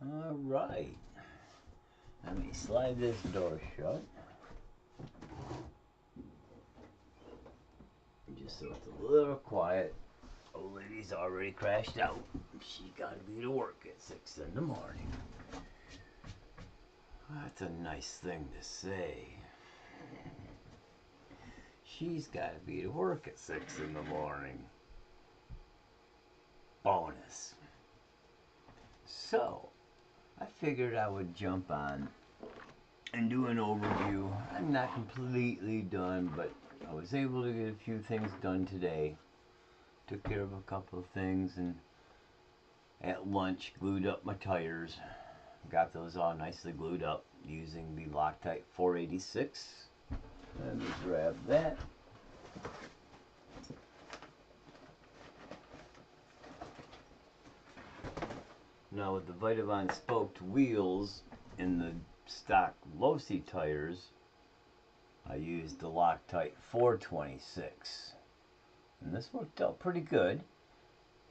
Alright, let me slide this door shut. Just so it's a little quiet. Old lady's already crashed out. She gotta be to work at 6 in the morning. That's a nice thing to say. She's gotta be to work at 6 in the morning. Bonus. So, I figured I would jump on and do an overview. I'm not completely done, but I was able to get a few things done today. Took care of a couple of things, and at lunch glued up my tires. Got those all nicely glued up using the Loctite 486. Let me grab that. Now with the Vitabond spoked wheels in the stock LOSI tires, I used the Loctite 426. And this worked out pretty good.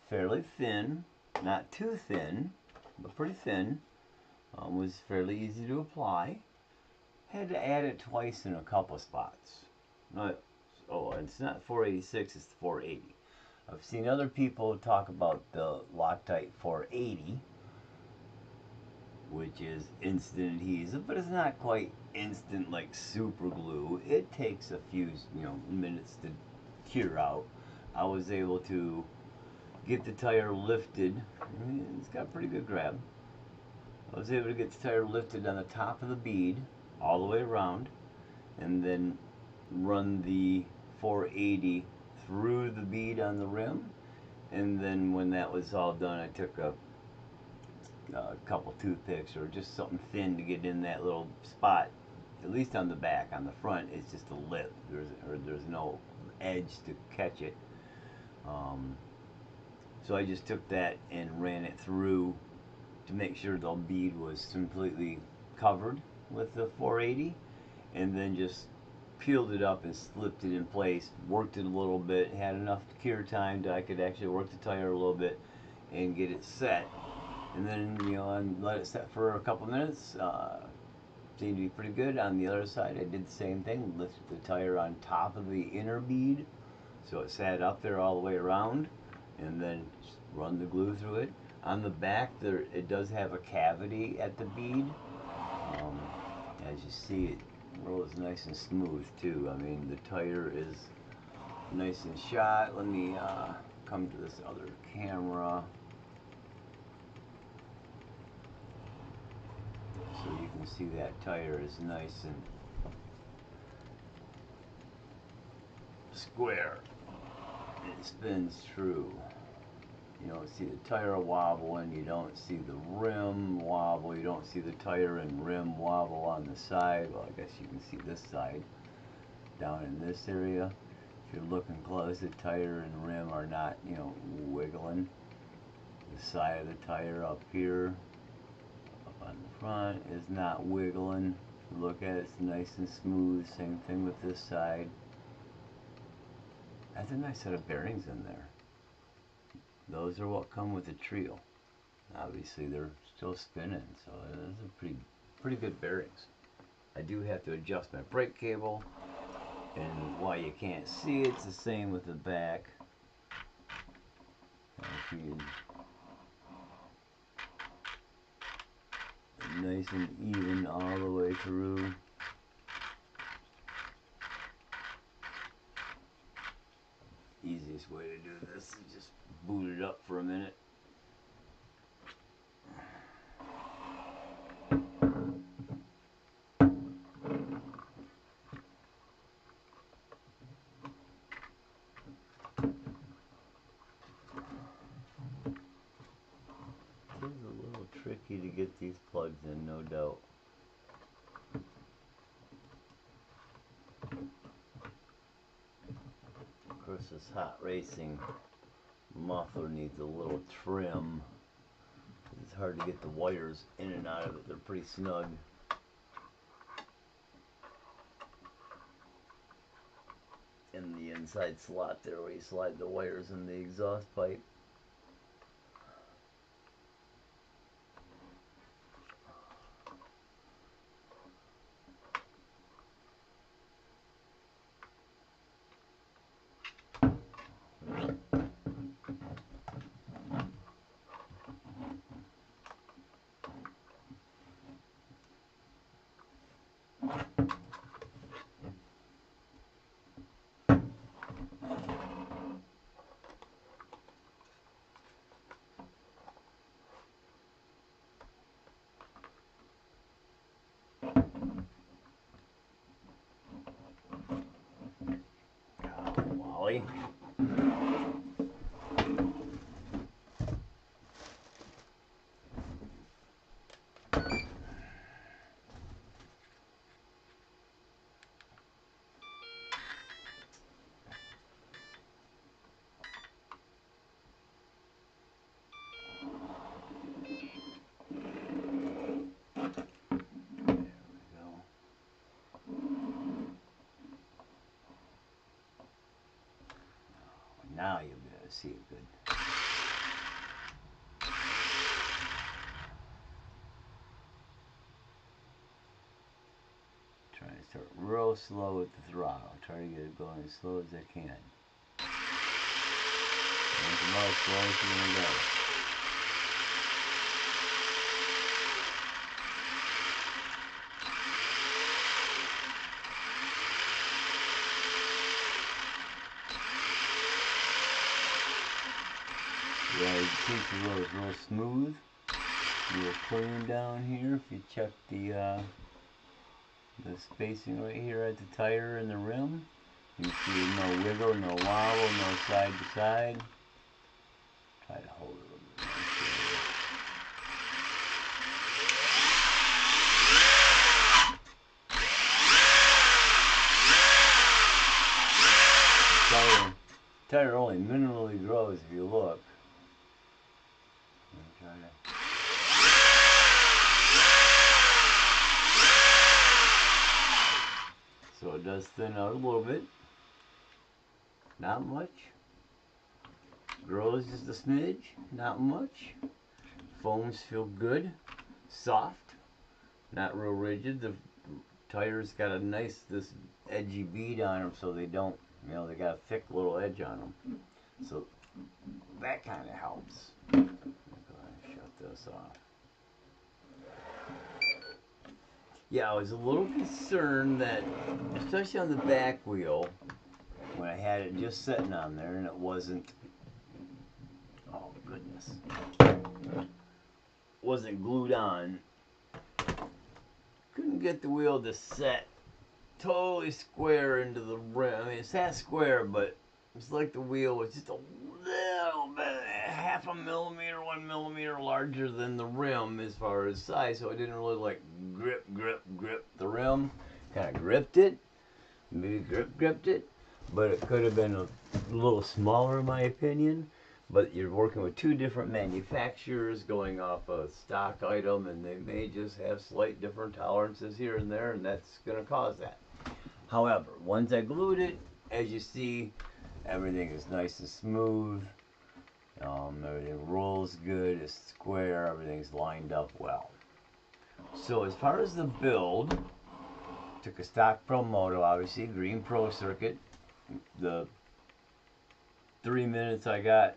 Fairly thin, not too thin, but pretty thin. Was fairly easy to apply. Had to add it twice in a couple spots. It's not 486, it's 480. I've seen other people talk about the Loctite 480, which is instant adhesive, but it's not quite instant like super glue. It takes a few minutes to cure out. I was able to get the tire lifted. It's got a pretty good grab. I was able to get the tire lifted on the top of the bead all the way around, and then run the 480 through the bead on the rim. And then when that was all done, I took a couple toothpicks or just something thin to get in that little spot. At least on the back. On the front, it's just a lip. There's no edge to catch it. So I just took that and ran it through to make sure the bead was completely covered with the 480, and then just peeled it up and slipped it in place, worked it a little bit, had enough cure time that I could actually work the tire a little bit and get it set. And then, and let it set for a couple minutes. Seemed to be pretty good. On the other side, I did the same thing, lifted the tire on top of the inner bead so it sat up there all the way around, and then just run the glue through it. On the back, it does have a cavity at the bead. As you see, it rolls nice and smooth too. I mean, the tire is nice and shot. Let me come to this other camera so you can see that tire is nice and square. It spins true. You don't see the tire wobbling, you don't see the rim wobble, you don't see the tire and rim wobble on the side. Well, I guess you can see this side down in this area. If you're looking close, the tire and rim are not, wiggling. The side of the tire up here, up on the front, is not wiggling. If you look at it, it's nice and smooth. Same thing with this side. That's a nice set of bearings in there. Those are what come with the trio. Obviously they're still spinning, so those are pretty good bearings. I do have to adjust my brake cable, and why you can't see it's the same with the back. Nice and even all the way through. Easiest way to do this is just boot it up for a minute. It is a little tricky to get these plugs in, no doubt. Of course, this hot racing muffler needs a little trim. It's hard to get the wires in and out of it. They're pretty snug. In the inside slot there where you slide the wires in the exhaust pipe. guy. Now you'll be able to see it good. Trying to start real slow with the throttle. Try to get it going as slow as I can. And about as slow as you're going to go. Yeah, you can see the road is real smooth, real clean down here. If you check the spacing right here at the tire and the rim, you see no wiggle, no wobble, no side to side. Try to hold it a little bit. Tire only minimally grows if you look. So it does thin out a little bit. Not much. Grows just a smidge. Not much. Foams feel good. Soft. Not real rigid. The tires got a nice, this edgy bead on them, so they don't, you know, they got a thick little edge on them. So that kind of helps. Go ahead and shut this off. Yeah, I was a little concerned that, especially on the back wheel, when I had it just sitting on there and it wasn't, oh goodness, wasn't glued on, couldn't get the wheel to set totally square into the rim. I mean, it sat square, but it's like the wheel was just a little bit, half a millimeter, 1 millimeter larger than the rim as far as size, so I didn't really like grip the rim. Kind of gripped it, maybe gripped it, but it could have been a little smaller in my opinion. But you're working with two different manufacturers going off a stock item, and they may just have slight different tolerances here and there, and that's going to cause that. However, once I glued it, as you see, everything is nice and smooth. Everything rolls good, it's square, everything's lined up well. So as far as the build, took a stock Promoto, obviously, green Pro circuit. The 3 minutes I got,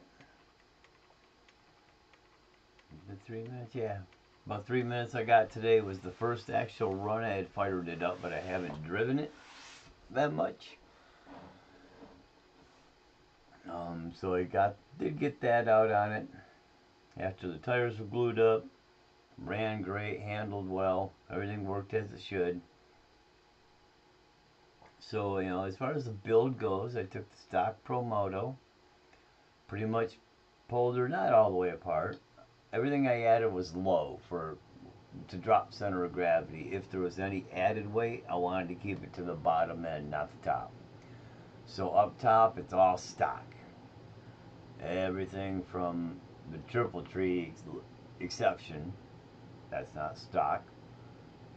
the 3 minutes, yeah. About 3 minutes I got today was the first actual run. I had fired it up, but I haven't driven it that much. So I did get that out on it. After the tires were glued up, ran great, handled well, everything worked as it should. So, you know, as far as the build goes, I took the stock Promoto, pretty much pulled her not all the way apart. Everything I added was low to drop center of gravity. If there was any added weight, I wanted to keep it to the bottom end, not the top. So up top, it's all stock. Everything from the triple tree exception, that's not stock,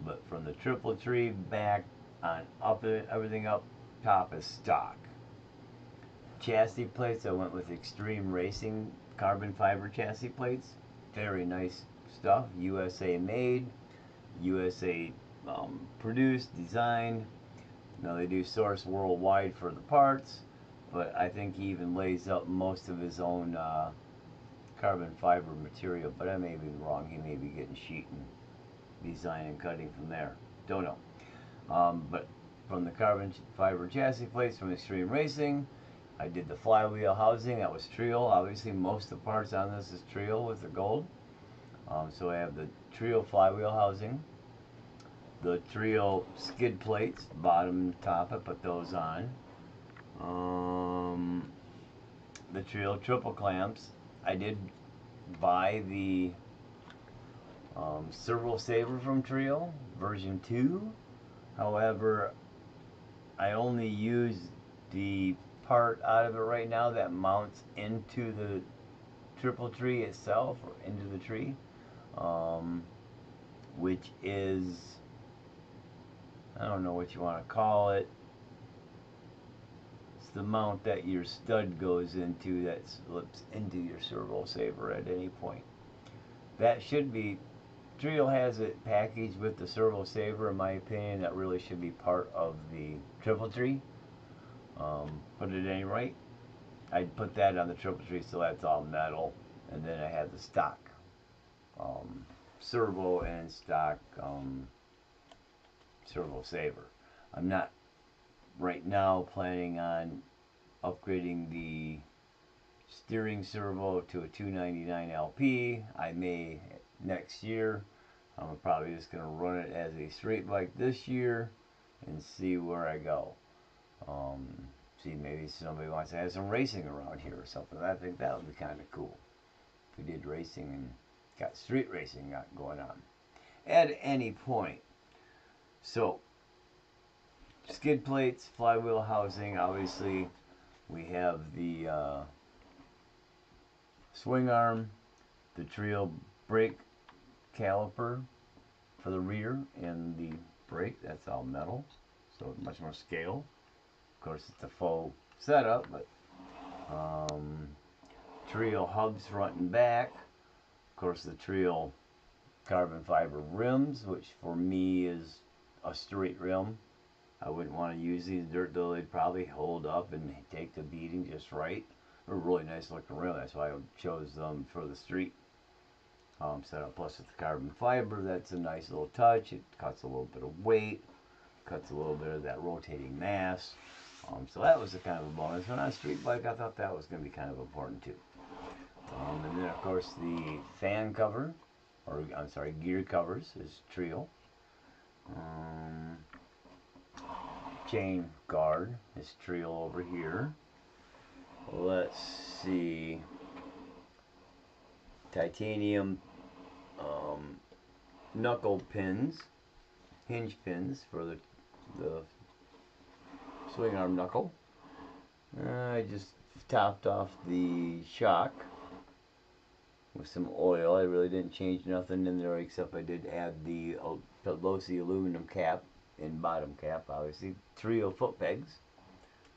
but from the triple tree back on up, everything up top is stock. Chassis plates, I went with Extreme Racing carbon fiber chassis plates. Very nice stuff. USA made, USA produced, designed. Now they do source worldwide for the parts, but I think he even lays up most of his own carbon fiber material, but I may be wrong. He may be getting sheet and design and cutting from there. Don't know. But from the carbon fiber chassis plates from Extreme Racing, I did the flywheel housing. That was Trio. Obviously, most of the parts on this is Trio with the gold. So I have the Trio flywheel housing, the Trio skid plates, bottom and top. I put those on. Um, the Trio triple clamps. I did buy the servo saver from Trio version 2. However, I only use the part out of it right now that mounts into the triple tree itself, or into the tree, um, which is, I don't know what you want to call it. It's the mount that your stud goes into that slips into your servo saver at any point. That should be, Trio has it packaged with the servo saver. In my opinion, that really should be part of the triple tree. But at any rate, I'd put that on the triple tree, so that's all metal. And then I had the stock servo and stock servo saver. I'm not right now planning on upgrading the steering servo to a 299 LP. I may next year. I'm probably just going to run it as a straight bike this year and see where I go. See, maybe somebody wants to have some racing around here or something. I think that would be kind of cool if we did racing and got street racing going on at any point. So, skid plates, flywheel housing. Obviously, we have the swing arm, the Trio brake caliper for the rear, and the brake. That's all metal, so much more scale. Of course, it's a faux setup, but Trio hubs front and back. Of course, the Trio carbon fiber rims, which for me is a straight rim. I wouldn't want to use these dirt, though. They'd probably hold up and take the beating just right. They're a really nice looking rim. That's why I chose them for the street setup. Plus, with the carbon fiber, that's a nice little touch. It cuts a little bit of weight, cuts a little bit of that rotating mass. So that was a kind of a bonus. And on a street bike, I thought that was going to be kind of important too. And then, of course, the fan cover, or I'm sorry, gear covers is Trio. Chain guard is Trio over here. Let's see. Titanium knuckle pins, hinge pins for the swing arm knuckle. I just topped off the shock with some oil. I really didn't change nothing in there, except I did add the LOSI aluminum cap and bottom cap, obviously. Trio foot pegs.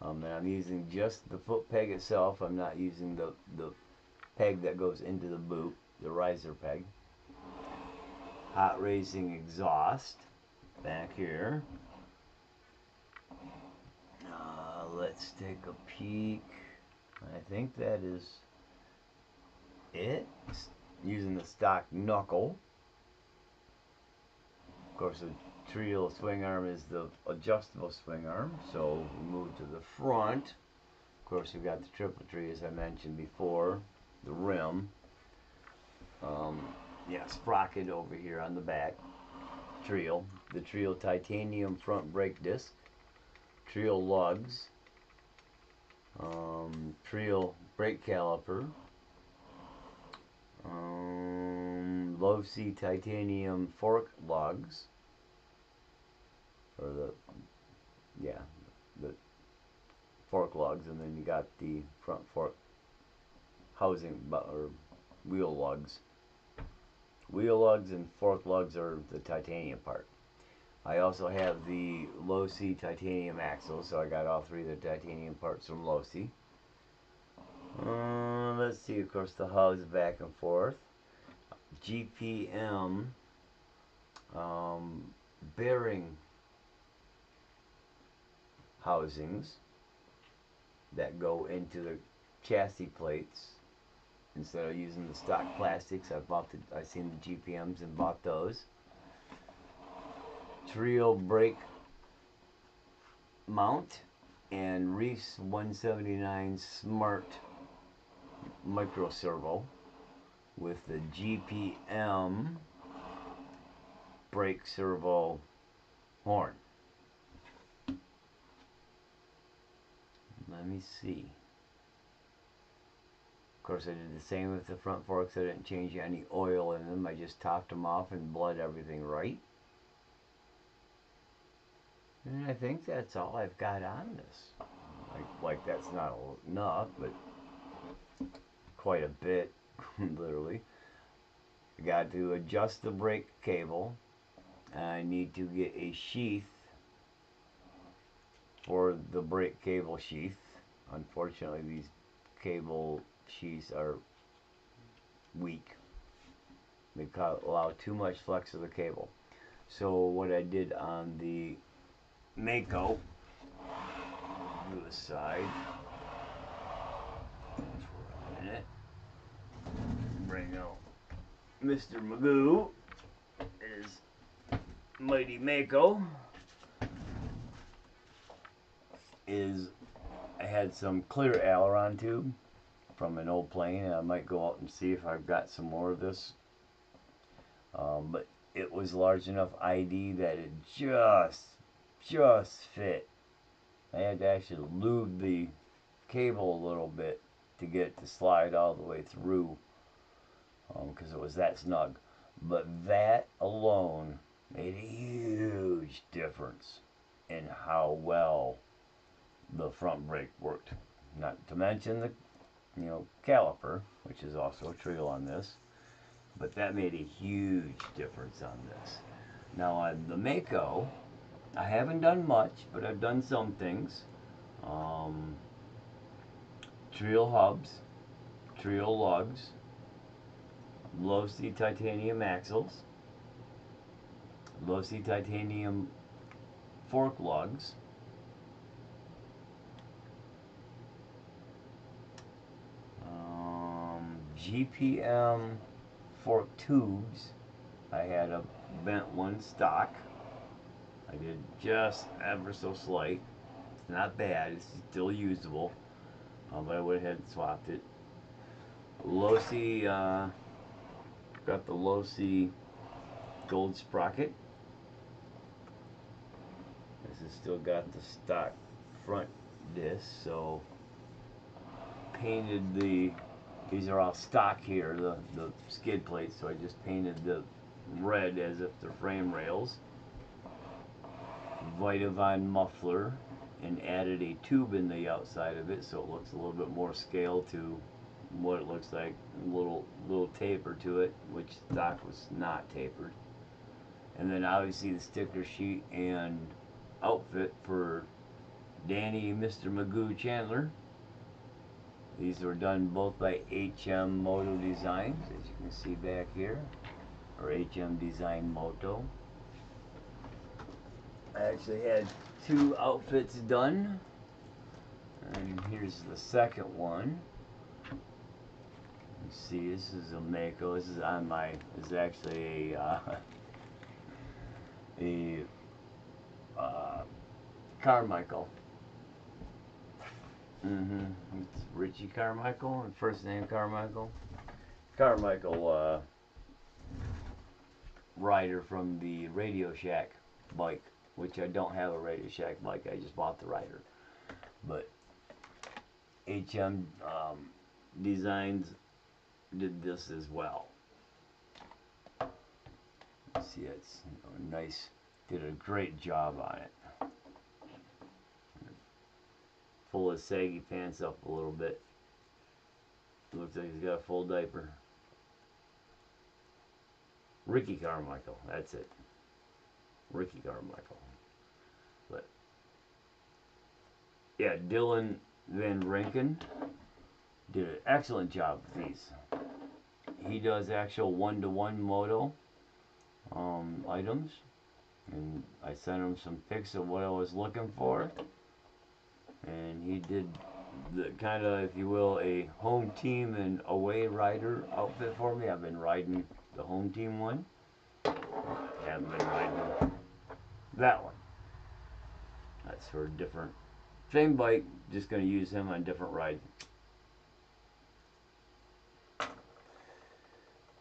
And I'm using just the foot peg itself. I'm not using the peg that goes into the boot, the riser peg. Hot racing exhaust back here. Let's take a peek. I think that is it. Using the stock knuckle. Of course, the Trio swing arm is the adjustable swing arm, so we move to the front. Of course, we've got the triple tree, as I mentioned before, the rim. Sprocket over here on the back. Trio. The Trio titanium front brake disc. Trio lugs. Trio brake caliper. LOSI titanium fork lugs. Or the fork lugs, and then you got the front fork housing, or wheel lugs. Wheel lugs and fork lugs are the titanium part. I also have the LOSI titanium axles, so I got all three of the titanium parts from LOSI. Let's see, of course, the hubs back and forth. GPM bearing housings that go into the chassis plates. Instead of using the stock plastics, I seen the GPMs and bought those. Trio brake mount and Reese 179 Smart micro servo with the GPM brake servo horn. Let me see. Of course, I did the same with the front forks. I didn't change any oil in them. I just topped them off and bled everything right. And I think that's all I've got on this. Like that's not enough, but quite a bit, literally. I got to adjust the brake cable. I need to get a sheath for the brake cable sheath. Unfortunately, these cable sheaths are weak. They allow too much flex of the cable. So what I did on the Mako, do the side. For a minute. Bring out Mr. Magoo. His mighty Mako is, I had some clear aileron tube from an old plane, and I might go out and see if I've got some more of this. But it was large enough ID that it just fit. I had to actually lube the cable a little bit to get it to slide all the way through, because it was that snug. But that alone made a huge difference in how well the front brake worked. Not to mention the caliper, which is also a Trio on this, but that made a huge difference on this. Now on the Mako, I haven't done much, but I've done some things. Trio hubs, Trio lugs, LOSI titanium axles, LOSI titanium fork lugs, GPM fork tubes. I had a bent one stock. I did just ever so slight. Not bad, it's still usable. But I went ahead and swapped it. LOSI, got the LOSI gold sprocket. This has still got the stock front disc, so painted these are all stock here, the skid plates, so I just painted the red as if they're frame rails. Vitavine muffler, and added a tube in the outside of it so it looks a little bit more scale to what it looks like. A little taper to it, which stock was not tapered. And then obviously the sticker sheet and outfit for Danny Mr. Magoo Chandler. These were done both by HM Moto Designs, as you can see back here, or HM Design Moto. I actually had 2 outfits done, and here's the second one. You see, this is a Mako. This is on my. This is actually a Carmichael. It's Richie Carmichael, and first name Carmichael. Carmichael rider from the Radio Shack bike, which I don't have a Radio Shack bike. I just bought the rider. But HM Designs did this as well. See, it's nice. Did a great job on it. Pull his saggy pants up a little bit. Looks like he's got a full diaper. Ricky Carmichael, that's it. Ricky Carmichael. But yeah, Dylan Van Rinken did an excellent job with these. He does actual one-to-one moto items, and I sent him some pics of what I was looking for, and he did the kind of, if you will, a home team and away rider outfit for me. I've been riding the home team one. Haven't been riding that one. That's for a different, same bike, just going to use him on different rides.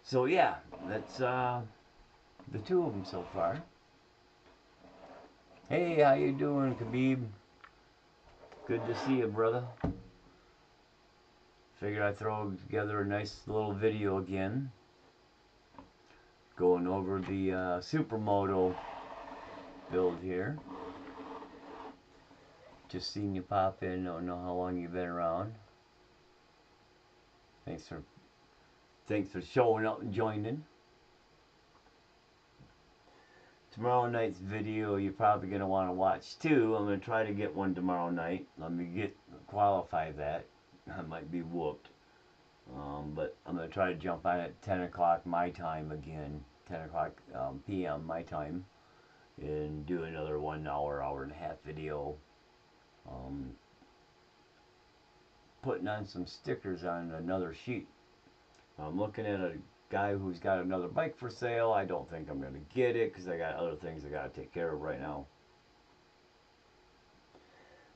So yeah, that's the 2 of them so far. Hey, how you doing, Khabib? Good to see you, brother. Figured I'd throw together a nice little video again, going over the Supermoto build here. Just seen you pop in. Don't know how long you've been around. Thanks for showing up and joining. Tomorrow night's video you're probably gonna want to watch too. I'm gonna try to get one tomorrow night. Let me qualify that. I might be whooped. But I'm going to try to jump on at 10 o'clock my time again, 10 o'clock p.m. my time, and do another 1 hour, hour and a half video. Putting on some stickers on another sheet. I'm looking at a guy who's got another bike for sale. I don't think I'm going to get it because I got other things I got to take care of right now.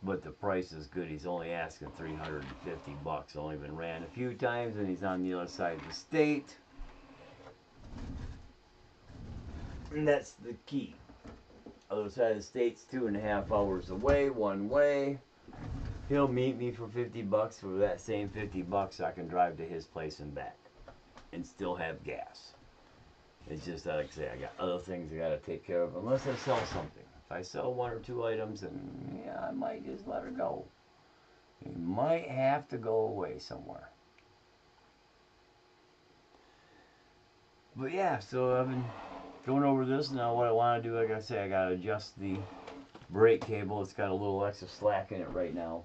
But the price is good. He's only asking $350. Only been ran a few times, and he's on the other side of the state. And that's the key. Other side of the state's 2.5 hours away, one way. He'll meet me for $50. For that same $50, I can drive to his place and back, and still have gas. It's just that, like I say, I got other things I got to take care of. Unless I sell something. If I sell 1 or 2 items, then yeah, I might just let her go. You might have to go away somewhere. But yeah, so I've been going over this. Now what I want to do, like I say, I got to adjust the brake cable. It's got a little extra slack in it right now.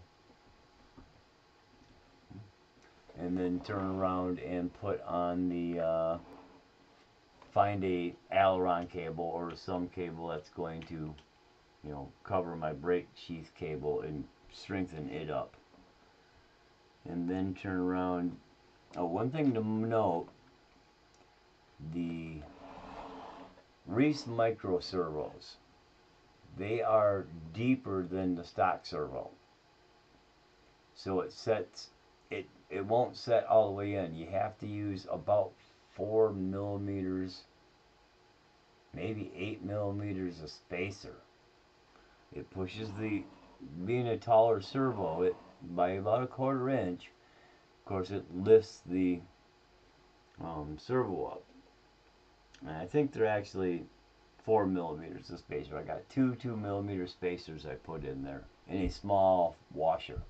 And then turn around and put on the, find a aileron cable or some cable that's going to, you know, cover my brake sheath cable and strengthen it up. And then turn around. Oh, one thing to note, the Reese micro servos, they are deeper than the stock servo. So it won't set all the way in. You have to use about 4 millimeters, maybe 8 millimeters of spacer. It pushes being a taller servo, it by about 1/4 inch. Of course, it lifts the servo up. And I think they're actually 4 millimeters of spacer. I got two 2 millimeter spacers I put in there, and a small washer.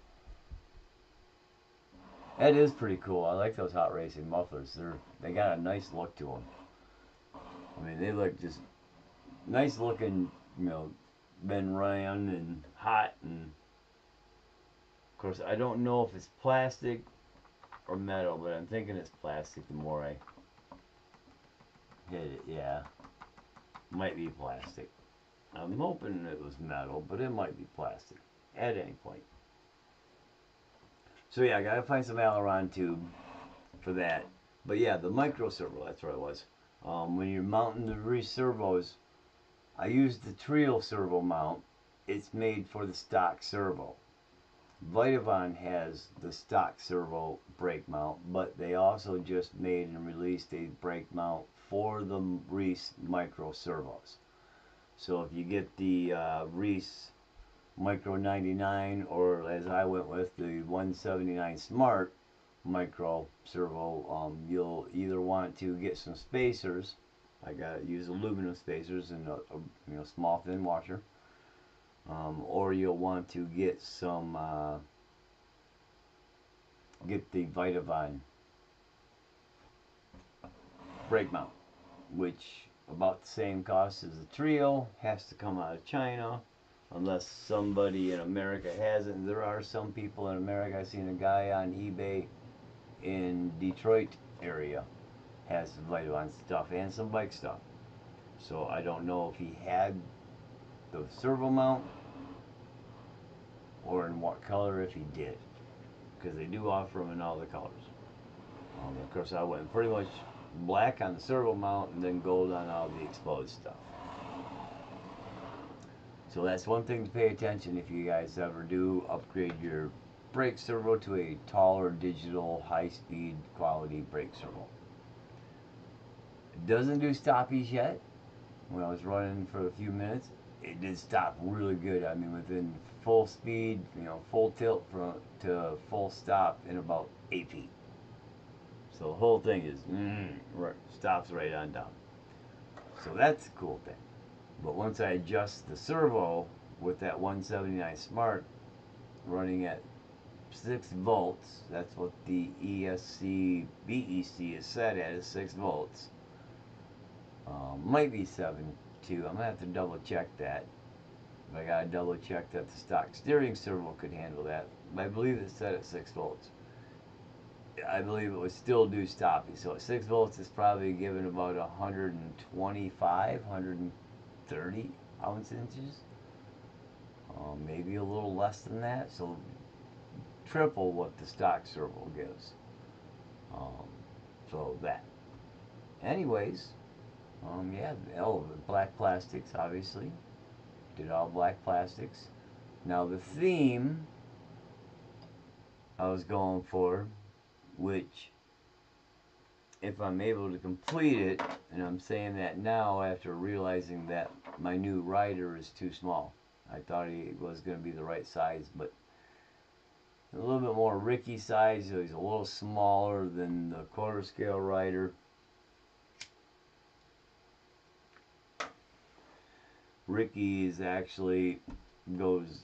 That is pretty cool. I like those hot racing mufflers. They got a nice look to them. I mean, they look just nice looking, you know, been ran and hot. And of course, I don't know if it's plastic or metal, but I'm thinking it's plastic the more I hit it. Yeah, might be plastic. I'm hoping it was metal, but it might be plastic at any point. So yeah, I gotta find some aileron tube for that. But yeah, the micro servo, that's what it was. When you're mounting the Reese servos, I used the trio servo mount. It's made for the stock servo. Vitavon has the stock servo brake mount, but they also just made and released a brake mount for the Reese micro servos. So if you get the Reese Micro 99, or as I went with the 179 Smart Micro Servo, you'll either want to get some spacers. I got to use aluminum spacers and a small thin washer, or you'll want to get some get the Vitavon brake mount, which about the same cost as the Trio. Has to come out of China. Unless somebody in America has it. And there are some people in America. I've seen a guy on eBay in Detroit area has Vitavon stuff and some bike stuff. So I don't know if he had the servo mount or in what color if he did. Because they do offer them in all the colors. Of course I went pretty much black on the servo mount and then gold on all the exposed stuff. So that's one thing to pay attention if you guys ever do upgrade your brake servo to a taller digital high-speed quality brake servo. It doesn't do stoppies yet. When I was running for a few minutes, it did stop really good. I mean, within full speed, you know, full tilt from to full stop in about 8 feet. So the whole thing is right, stops right on down. So that's a cool thing. But once I adjust the servo with that 179 Smart running at 6 volts, that's what the ESC BEC is set at, is 6 volts. Might be 7 too. I'm gonna have to double check that. I gotta double check that the stock steering servo could handle that. But I believe it's set at 6 volts. I believe it would still do stopping. So at 6 volts, it's probably giving about 125, 130 ounce inches. Maybe a little less than that. So triple what the stock servo gives. So that. Anyways, yeah, oh, black plastics, obviously. Did all black plastics. Now the theme I was going for, which if I'm able to complete it, and I'm saying that now after realizing that my new rider is too small. I thought he was going to be the right size, but a little bit more Ricky size, so he's a little smaller than the quarter scale rider. Ricky is actually goes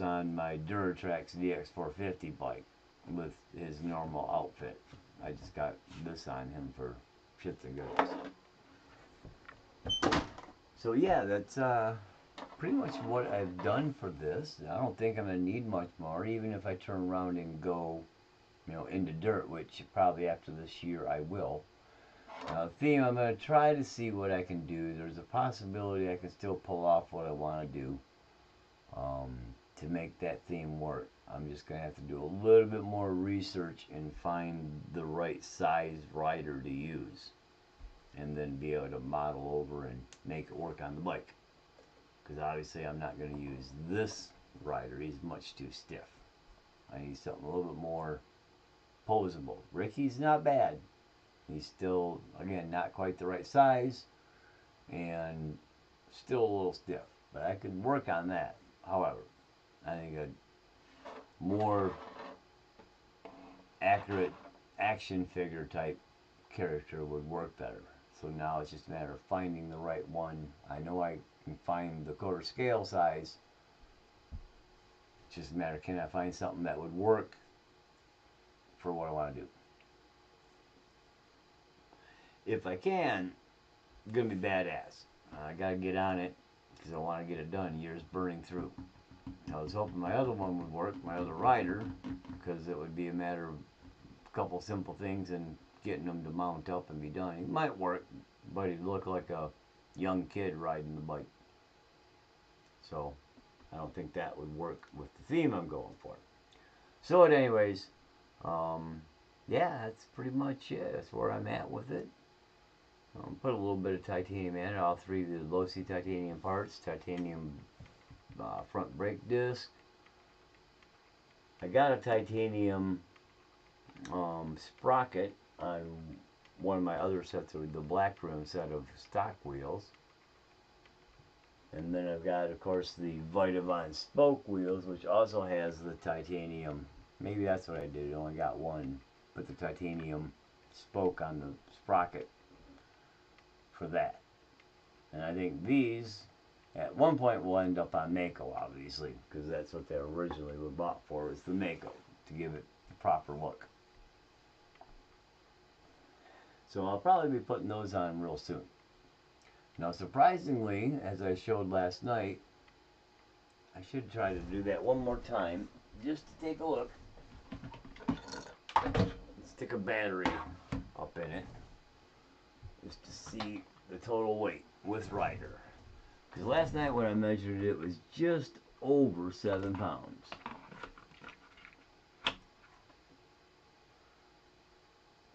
on my Duratrax DX450 bike with his normal outfit. I just got this on him for shits and giggles. So yeah, that's pretty much what I've done for this. I don't think I'm gonna need much more, even if I turn around and go, you know, into dirt, which probably after this year I will. Theme, I'm going to try to see what I can do. There's a possibility I can still pull off what I want to do to make that theme work. I'm just going to have to do a little bit more research and find the right size rider to use. And then be able to model over and make it work on the bike. Because obviously I'm not going to use this rider. He's much too stiff. I need something a little bit more posable. Ricky's not bad. He's still, again, not quite the right size and still a little stiff. But I could work on that. However, I think a more accurate action figure type character would work better. So now it's just a matter of finding the right one. I know I can find the quarter scale size. It's just a matter of, can I find something that would work for what I want to do. If I can, it's going to be badass. I got to get on it because I want to get it done. Years burning through. I was hoping my other one would work, my other rider, because it would be a matter of a couple simple things and getting them to mount up and be done. It might work, but he'd look like a young kid riding the bike. So I don't think that would work with the theme I'm going for. So anyways, yeah, that's pretty much it. That's where I'm at with it. Put a little bit of titanium in it. All three of the LOSI titanium parts. Titanium front brake disc. I got a titanium sprocket on one of my other sets of the black rim set of stock wheels. And then I've got, of course, the Vitavon spoke wheels, which also has the titanium. Maybe that's what I did. I only got one. Put the titanium spoke on the sprocket for that. And I think these at one point will end up on Mako, obviously, because that's what they originally were bought for, was the Mako, to give it the proper look. So I'll probably be putting those on real soon. Now surprisingly, as I showed last night, I should try to do that one more time, just to take a look. Stick a battery up in it, just to see the total weight with rider. Because last night when I measured it, it was just over 7 pounds.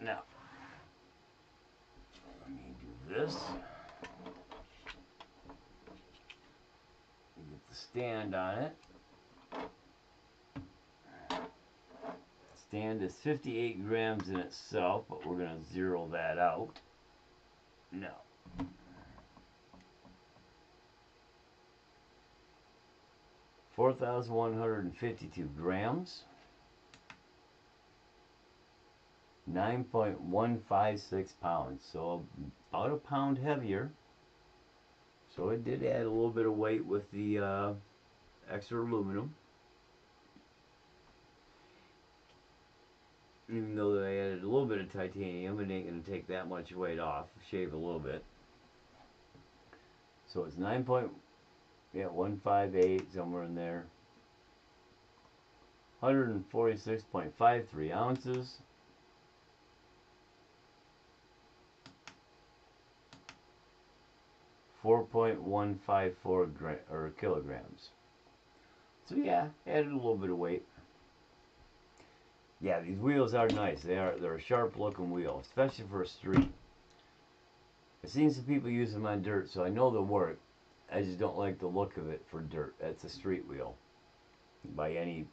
Now, let me do this. Get the stand on it. Stand is 58 grams in itself, but we're going to zero that out. No. 4,152 grams, 9.156 pounds, so about a pound heavier. So it did add a little bit of weight with the extra aluminum. Even though I added a little bit of titanium, it ain't going to take that much weight off. Shave a little bit. So it's 9.158, somewhere in there. 146.53 ounces. 4.154 kilograms. So yeah, added a little bit of weight. Yeah, these wheels are nice. They're a sharp looking wheel, especially for a street. I've seen some people use them on dirt, so I know they'll work. I just don't like the look of it for dirt. That's a street wheel by any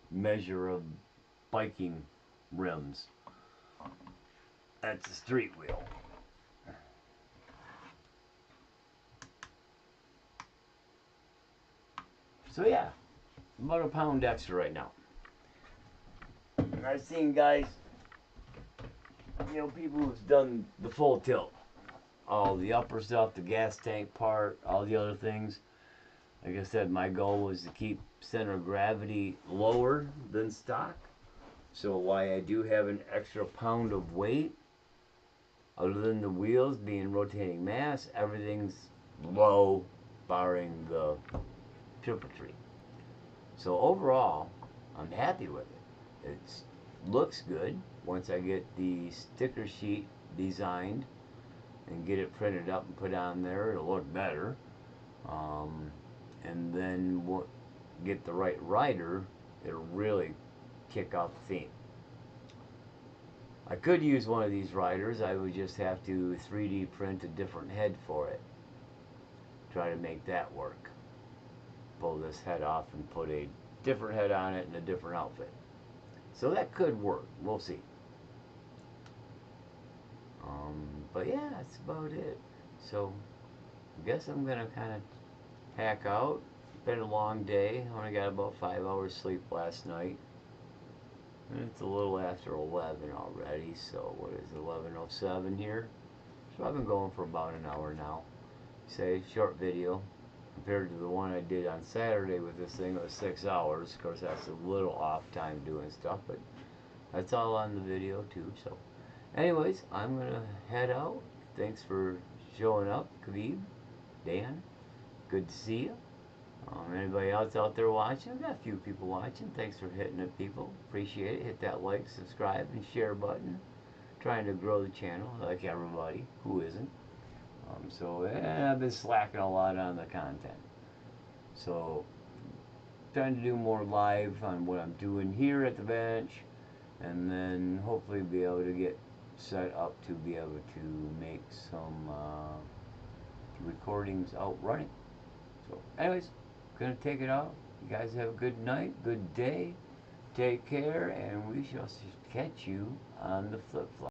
measure of biking rims. That's a street wheel. So yeah, about a pound extra right now. I've seen guys, people who've done the full tilt. All the upper stuff, the gas tank part, all the other things. Like I said, my goal was to keep center of gravity lower than stock. So why I do have an extra pound of weight, other than the wheels being rotating mass, everything's low, barring the tree. So overall, I'm happy with it. It looks good. Once I get the sticker sheet designed and get it printed up and put on there, it'll look better. And then we'll get the right rider, it'll really kick off the theme. I could use one of these riders. I would just have to 3D print a different head for it. Try to make that work. Pull this head off and put a different head on it and a different outfit. So that could work. We'll see. But yeah, that's about it. So I guess I'm gonna kind of hack out. Been a long day. I only got about 5 hours sleep last night. And it's a little after 11 already. So what is it, 11:07 here? So I've been going for about an hour now. Say short video compared to the one I did on Saturday with this thing. It was 6 hours. Of course, that's a little off time doing stuff, but that's all on the video too. So anyways, I'm gonna head out. Thanks for showing up, Khabib, Dan. Good to see you. Anybody else out there watching? We've got a few people watching. Thanks for hitting it, people. Appreciate it. Hit that like, subscribe, and share button. Trying to grow the channel, like everybody. Who isn't? I've been slacking a lot on the content. So, trying to do more live on what I'm doing here at the bench, and then hopefully be able to get set up to be able to make some recordings out running. So, anyways, gonna take it out. You guys have a good night, good day. Take care, and we shall catch you on the flip flop.